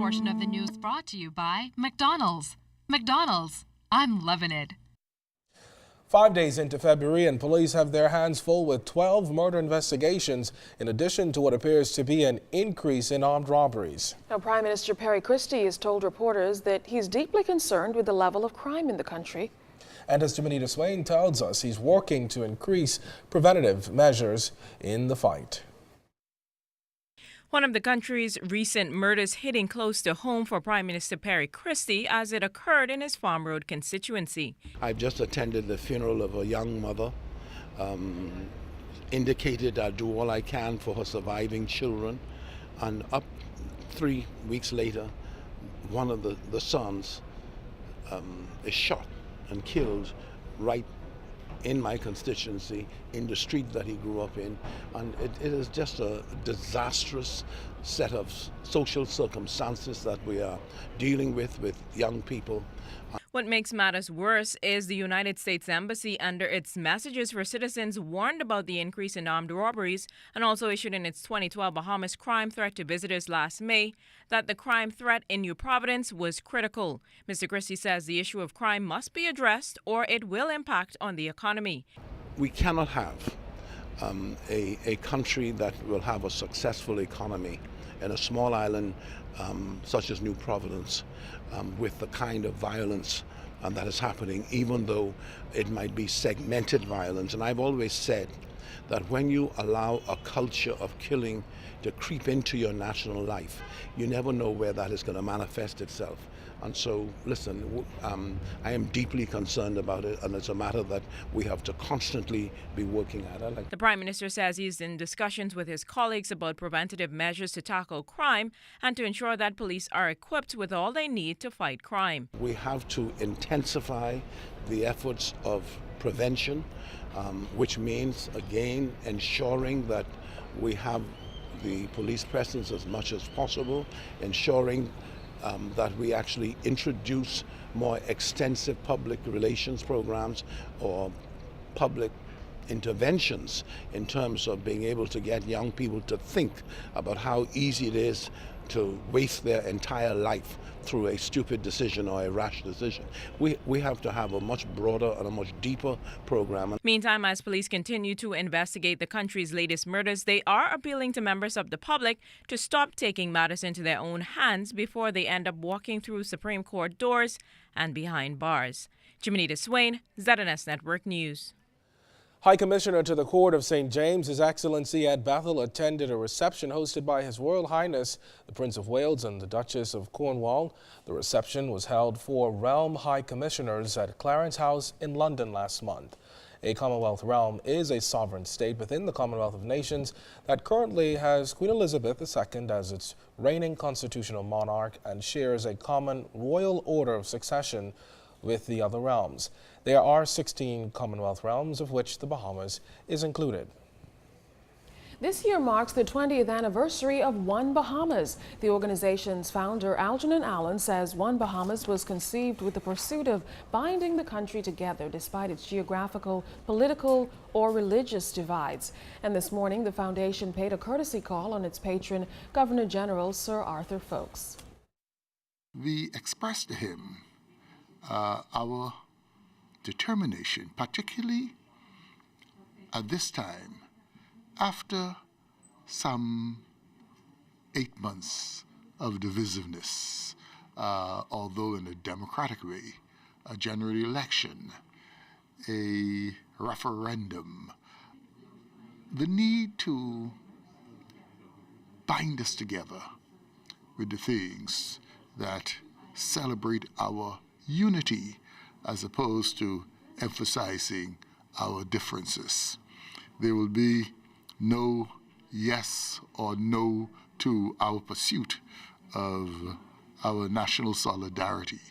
portion of the news brought to you by McDonald's. McDonald's, I'm loving it. 5 days into February, and police have their hands full with 12 murder investigations, in addition to what appears to be an increase in armed robberies. Now, Prime Minister Perry Christie has told reporters that he's deeply concerned with the level of crime in the country. And as Juanita Swain tells us, he's working to increase preventative measures in the fight. One of the country's recent murders hitting close to home for Prime Minister Perry Christie as it occurred in his Farm Road constituency. I've just attended the funeral of a young mother, indicated I'll do all I can for her surviving children, and up 3 weeks later, one of the sons is shot and killed right in my constituency, in the street that he grew up in. And it is just a disastrous set of social circumstances that we are dealing with young people. What makes matters worse is the United States Embassy, under its messages for citizens, warned about the increase in armed robberies and also issued in its 2012 Bahamas crime threat to visitors last May that the crime threat in New Providence was critical. Mr. Christie says the issue of crime must be addressed or it will impact on the economy. We cannot have a country that will have a successful economy in a small island such as New Providence with the kind of violence that is happening, even though it might be segmented violence. And I've always said that when you allow a culture of killing to creep into your national life, you never know where that is going to manifest itself. And so, listen, I am deeply concerned about it, and it's a matter that we have to constantly be working at. The Prime Minister says he's in discussions with his colleagues about preventative measures to tackle crime and to ensure that police are equipped with all they need to fight crime. We have to intensify the efforts of prevention, which means, again, ensuring that we have the police presence as much as possible, ensuring that we actually introduce more extensive public relations programs or public interventions in terms of being able to get young people to think about how easy it is to waste their entire life through a stupid decision or a rash decision. We have to have a much broader and a much deeper program. Meantime, as police continue to investigate the country's latest murders, they are appealing to members of the public to stop taking matters into their own hands before they end up walking through Supreme Court doors and behind bars. Juanita Swain, ZNS Network News. High Commissioner to the Court of St. James, His Excellency Ed Bethel, attended a reception hosted by His Royal Highness, the Prince of Wales and the Duchess of Cornwall. The reception was held for Realm High Commissioners at Clarence House in London last month. A Commonwealth realm is a sovereign state within the Commonwealth of Nations that currently has Queen Elizabeth II as its reigning constitutional monarch and shares a common royal order of succession with the other realms. There are 16 Commonwealth realms, of which the Bahamas is included. This year marks the 20th anniversary of One Bahamas. The organization's founder, Algernon Allen, says One Bahamas was conceived with the pursuit of binding the country together despite its geographical, political, or religious divides. And this morning, the foundation paid a courtesy call on its patron, Governor General Sir Arthur Folkes. We expressed to him our determination, particularly at this time, after some 8 months of divisiveness, although in a democratic way, a general election, a referendum, the need to bind us together with the things that celebrate our unity as opposed to emphasizing our differences. There will be no yes or no to our pursuit of our national solidarity.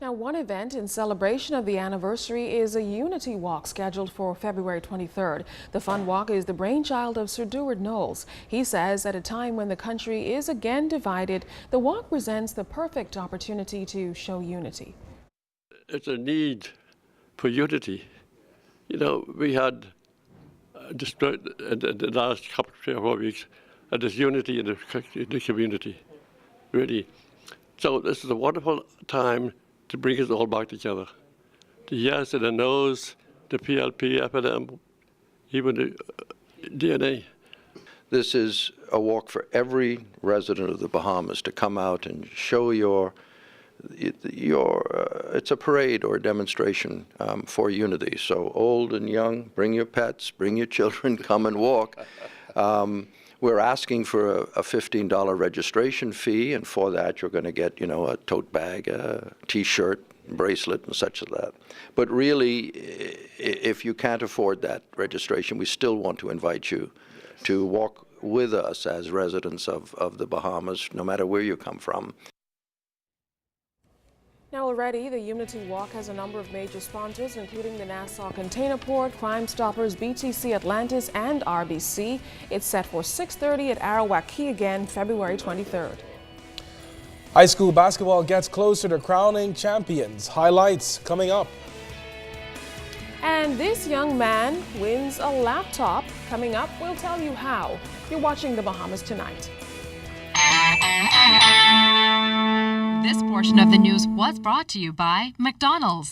Now, one event in celebration of the anniversary is a Unity Walk scheduled for February 23rd. The fun walk is the brainchild of Sir Deward Knowles. He says at a time when the country is again divided, the walk presents the perfect opportunity to show unity. It's a need for unity. You know, we had just in the last couple of 3 or 4 weeks, there's unity in the community. really. So this is a wonderful time to bring us all back together. The yes and the no's, the PLP, FNM, even the DNA. This is a walk for every resident of the Bahamas to come out and show it's a parade or a demonstration for unity. So old and young, bring your pets, bring your children, come and walk. We're asking for a $15 registration fee, and for that you're going to get, a tote bag, a T-shirt, bracelet, and such as that. But really, if you can't afford that registration, we still want to invite you to walk with us as residents of the Bahamas, no matter where you come from. Now already, the Unity Walk has a number of major sponsors, including the Nassau Container Port, Crime Stoppers, BTC Atlantis, and RBC. It's set for 6:30 at Arawak Key again, February 23rd. High school basketball gets closer to crowning champions. Highlights coming up. And this young man wins a laptop. Coming up, we'll tell you how. You're watching the Bahamas Tonight. This portion of the news was brought to you by McDonald's.